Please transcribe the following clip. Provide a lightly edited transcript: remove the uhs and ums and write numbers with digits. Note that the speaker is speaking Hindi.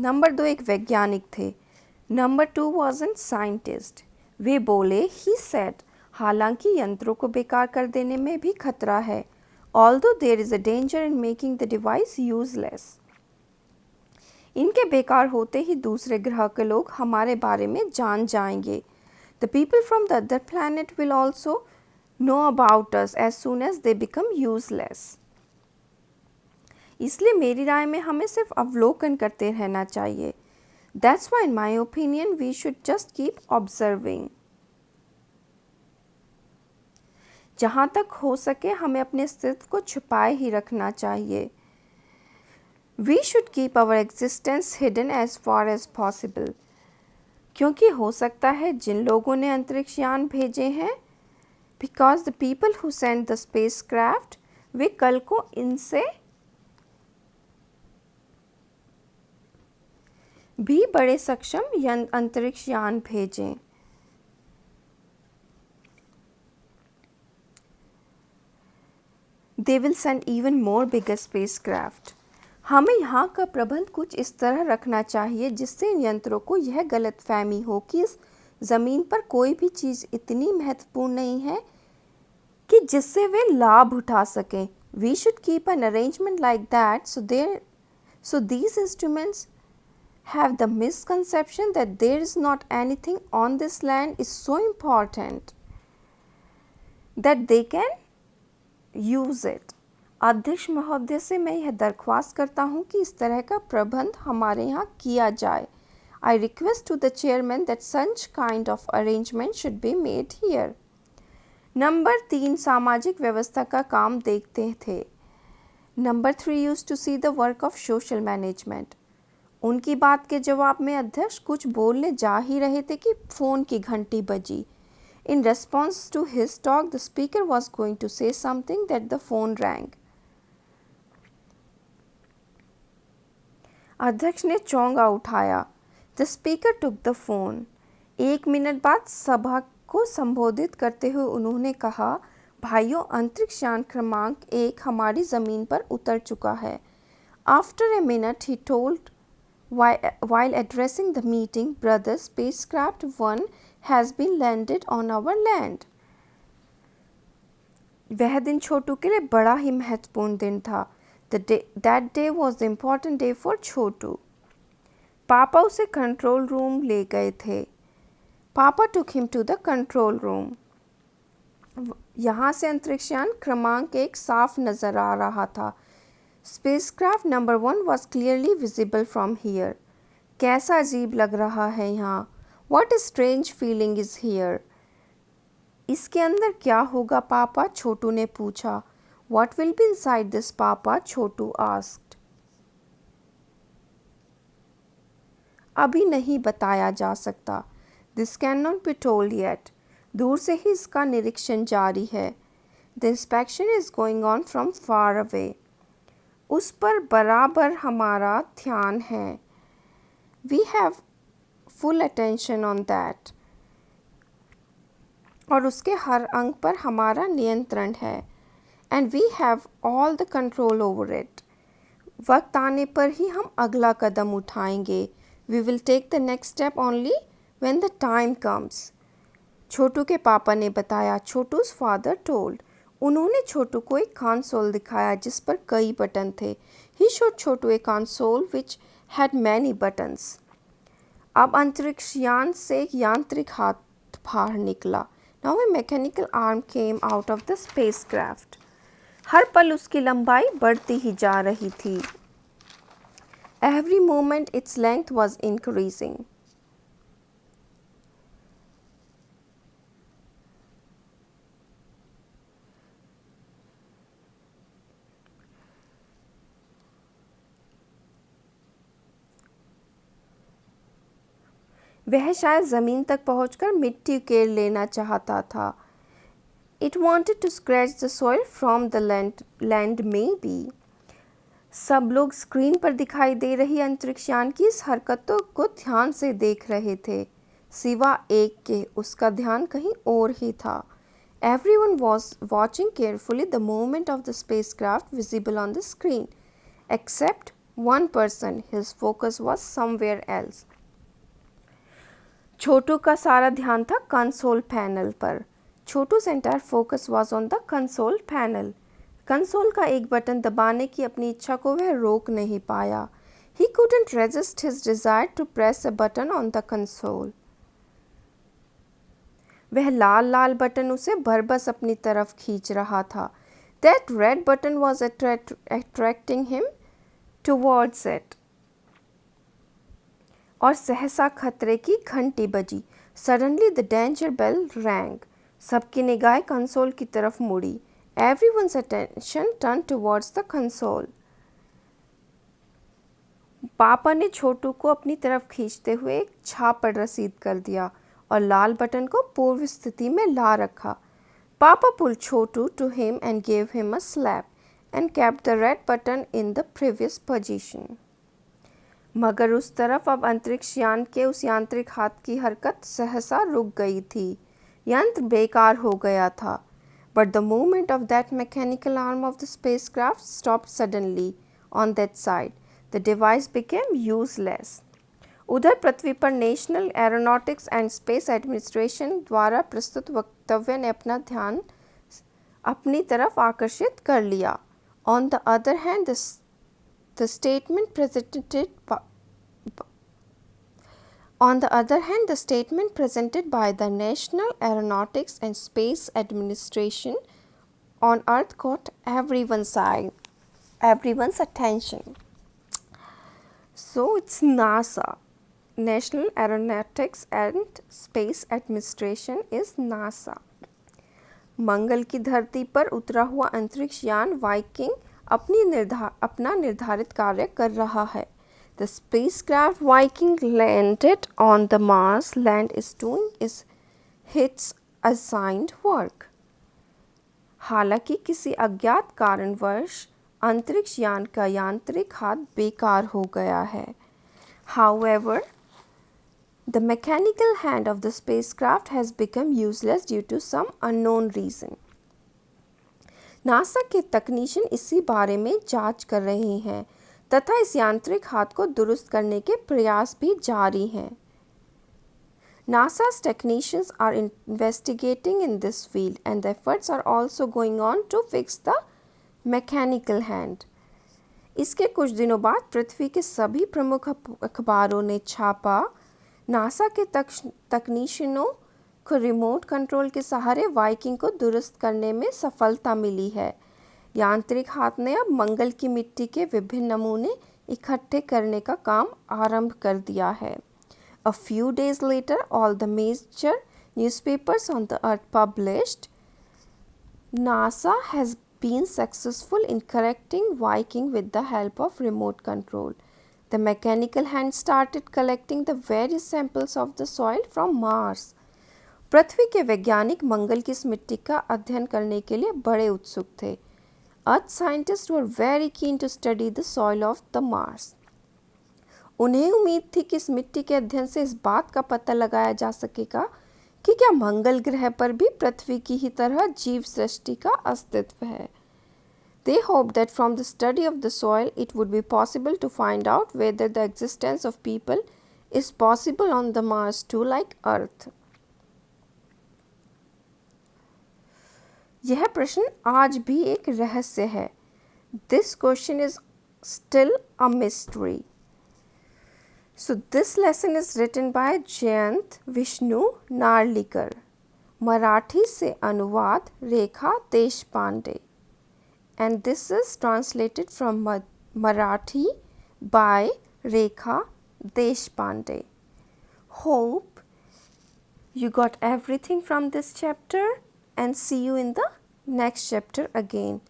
नंबर 2 एक वैज्ञानिक थे। Number 2 was an scientist. वे बोले ही सेड, हालांकि यंत्रों को बेकार कर देने में भी खतरा है। Although there is a danger in making the device useless. इनके बेकार होते ही दूसरे ग्रह के लोग हमारे बारे में जान जाएंगे। The people from the other planet will also know about us as soon as they become useless. इसलिए मेरी राय में हमें सिर्फ अवलोकन करते रहना चाहिए। That's why in my opinion we should just keep observing. जहाँ तक हो सके हमें अपने अस्तित्व को छुपाए ही रखना चाहिए। We should keep our existence hidden as far as possible. क्योंकि हो सकता है जिन लोगों ने अंतरिक्ष यान भेजे हैं, because the people who send the spacecraft, वे कल को इनसे भी बड़े सक्षम अंतरिक्ष यान भेजें। They will send even more bigger spacecraft. हमें यहाँ का प्रबंध कुछ इस तरह रखना चाहिए जिससे इन यंत्रों को यह गलतफहमी हो कि इस ज़मीन पर कोई भी चीज़ इतनी महत्वपूर्ण नहीं है कि जिससे वे लाभ उठा सकें। We should keep an arrangement like that so these instruments have the misconception that there is not anything on this land is so important that they can use it. अध्यक्ष महोदय से मैं यह दरख्वास्त करता हूँ कि इस तरह का प्रबंध हमारे यहाँ किया जाए। I request to the chairman that such kind of arrangement should be made here. Number 3 सामाजिक व्यवस्था का काम देखते थे। Number 3 use to see the work of social management. उनकी बात के जवाब में अध्यक्ष कुछ बोलने जा ही रहे थे कि फ़ोन की घंटी बजी। In response to his talk, the speaker was going to say something that the phone rang. अध्यक्ष ने चोंगा उठाया। The speaker took the phone. 1 minute बाद सभा को संबोधित करते हुए उन्होंने कहा, भाइयों, अंतरिक्ष यान क्रमांक 1 हमारी ज़मीन पर उतर चुका है। After a minute, he told, while addressing the meeting, brother, spacecraft 1 has been landed on our land. वह दिन छोटू के लिए बड़ा ही महत्वपूर्ण दिन था। That day was the important day for छोटू। पापा उसे कंट्रोल रूम ले गए थे। पापा took him to the control room. यहाँ से अंतरिक्ष यान क्रमांक 1 साफ नज़र आ रहा था। Spacecraft number 1 was clearly visible from here. कैसा अजीब लग रहा है यहाँ। What a strange feeling is here. इसके अंदर क्या होगा पापा? छोटू ने पूछा। What will be inside this पापा? छोटू asked. अभी नहीं बताया जा सकता। This cannot be told yet. दूर से ही इसका निरीक्षण जारी है। The inspection is going on from far away. उस पर बराबर हमारा ध्यान है। We have full attention on that. और उसके हर अंग पर हमारा नियंत्रण है। And we have all the control over it. वक्त आने पर ही हम अगला कदम उठाएंगे। We will take the next step only when the time comes. छोटू के पापा ने बताया। छोटू's father told. उन्होंने छोटू को एक कंसोल दिखाया जिस पर कई बटन थे। He showed Chhotu a console which had many buttons. अब अंतरिक्ष यान से एक यांत्रिक हाथ बाहर निकला। Now a mechanical arm came out of the spacecraft. हर पल उसकी लंबाई बढ़ती ही जा रही थी। Every moment its length was increasing. वह शायद ज़मीन तक पहुंचकर मिट्टी उकेर लेना चाहता था। It wanted to scratch the soil from the land maybe. सब लोग स्क्रीन पर दिखाई दे रही अंतरिक्ष यान की इस हरकतों को ध्यान से देख रहे थे, सिवा एक के। उसका ध्यान कहीं और ही था। Everyone was watching carefully the movement of the spacecraft visible on the screen, except one person. His focus was somewhere else. छोटू का सारा ध्यान था कंसोल पैनल पर. छोटू's entire focus was on the console panel. Console का एक बटन दबाने की अपनी इच्छा को वह रोक नहीं पाया. He couldn't resist his desire to press a button on the console. वह लाल लाल बटन उसे भरबस अपनी तरफ खींच रहा था. That red button was attracting him towards it. और सहसा खतरे की घंटी बजी. Suddenly the danger bell rang. सबकी निगाहें कंसोल की तरफ मुड़ी. Everyone's attention turned towards the console. पापा ने छोटू को अपनी तरफ खींचते हुए एक छाप पर रसीद कर दिया और लाल बटन को पूर्व स्थिति में ला रखा. पापा pulled Chhotu to him and gave him a slap and kept the red button in the previous position. मगर उस तरफ अब अंतरिक्ष यान के उस यांत्रिक हाथ की हरकत सहसा रुक गई थी. यंत्र बेकार हो गया था. But the movement of that mechanical arm of the spacecraft stopped suddenly on that side. The device became useless. उधर पृथ्वी पर national aeronautics and space administration द्वारा प्रस्तुत वक्तव्य ने अपना ध्यान अपनी तरफ आकर्षित कर लिया. On the other hand, the statement presented by the National Aeronautics and Space Administration on Earth caught everyone's attention. So it's NASA. National Aeronautics and Space Administration is NASA. मंगल की धरती पर उतरा हुआ अंतरिक्ष यान वाइकिंग अपना निर्धारित कार्य कर रहा है. The spacecraft Viking landed on the Mars land is doing its assigned work. हालांकि किसी अज्ञात कारणवश अंतरिक्ष यान का यांत्रिक हाथ बेकार हो गया है. However, the mechanical hand of the spacecraft has become useless due to some unknown reason. NASA के तकनीशियन इसी बारे में जांच कर रहे हैं तथा इस यांत्रिक हाथ को दुरुस्त करने के प्रयास भी जारी हैं. NASA's technicians are investigating in this field and the efforts are also going on to fix the mechanical hand. इसके कुछ दिनों बाद पृथ्वी के सभी प्रमुख अखबारों ने छापा. नासा के तकनीशियनों को रिमोट कंट्रोल के सहारे वाइकिंग को दुरुस्त करने में सफलता मिली है. यांत्रिक हाथ ने अब मंगल की मिट्टी के विभिन्न नमूने इकट्ठे करने का काम आरंभ कर दिया है. A few days later, all the major newspapers on the earth published, NASA has been successful in correcting Viking with the help of remote control. The mechanical hand started collecting the various samples of the soil from Mars. पृथ्वी के वैज्ञानिक मंगल की इस मिट्टी का अध्ययन करने के लिए बड़े उत्सुक थे. Earth scientists were very keen to study the soil of the Mars. उन्हें उम्मीद थी कि इस मिट्टी के अध्ययन से इस बात का पता लगाया जा सकेगा कि क्या मंगल ग्रह पर भी पृथ्वी की ही तरह जीव सृष्टि का अस्तित्व है. They hoped that from the study of the soil it would be possible to find out whether the existence of people is possible on the Mars too like Earth. यह प्रश्न आज भी एक रहस्य है. This question is still a mystery. So this lesson is written by Jayant Vishnu Narlikar. Marathi से अनुवाद रेखा Deshpande. And this is translated from Marathi by Rekha Deshpande. Hope you got everything from this chapter and see you in the next chapter again.